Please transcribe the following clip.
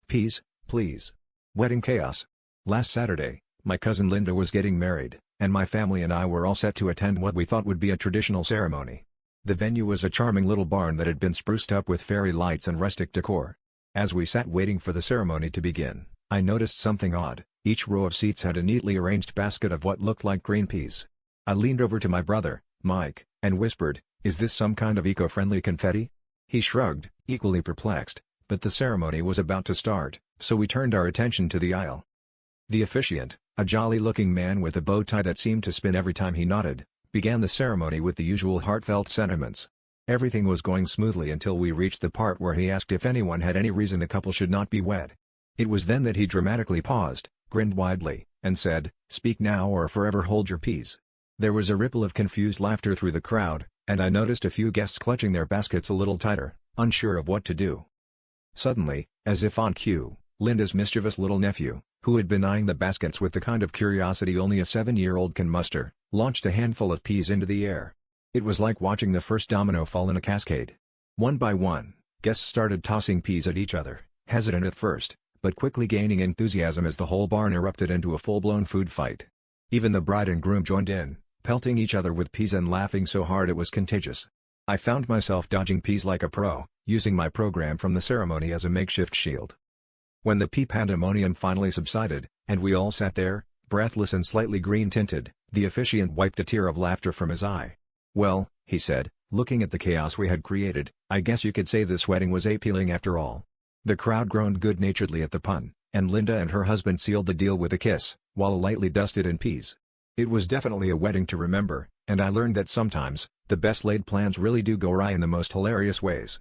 Peas, please. Wedding chaos. Last Saturday, my cousin Linda was getting married, and my family and I were all set to attend what we thought would be a traditional ceremony. The venue was a charming little barn that had been spruced up with fairy lights and rustic decor. As we sat waiting for the ceremony to begin, I noticed something odd. Each row of seats had a neatly arranged basket of what looked like green peas. I leaned over to my brother, Mike, and whispered, "Is this some kind of eco-friendly confetti?" He shrugged, equally perplexed, but the ceremony was about to start, so we turned our attention to the aisle. The officiant, a jolly-looking man with a bow tie that seemed to spin every time he nodded, began the ceremony with the usual heartfelt sentiments. Everything was going smoothly until we reached the part where he asked if anyone had any reason the couple should not be wed. It was then that he dramatically paused, grinned widely, and said, "Speak now or forever hold your peas." There was a ripple of confused laughter through the crowd, and I noticed a few guests clutching their baskets a little tighter, unsure of what to do. Suddenly, as if on cue, Linda's mischievous little nephew, who had been eyeing the baskets with the kind of curiosity only a 7-year-old can muster, launched a handful of peas into the air. It was like watching the first domino fall in a cascade. One by one, guests started tossing peas at each other, hesitant at first, but quickly gaining enthusiasm as the whole barn erupted into a full-blown food fight. Even the bride and groom joined in, pelting each other with peas and laughing so hard it was contagious. I found myself dodging peas like a pro, using my program from the ceremony as a makeshift shield. When the pea pandemonium finally subsided, and we all sat there, breathless and slightly green-tinted, the officiant wiped a tear of laughter from his eye. "Well," he said, looking at the chaos we had created, "I guess you could say this wedding was appealing after all." The crowd groaned good-naturedly at the pun, and Linda and her husband sealed the deal with a kiss, while lightly dusted in peas. It was definitely a wedding to remember, and I learned that sometimes, the best laid plans really do go awry in the most hilarious ways.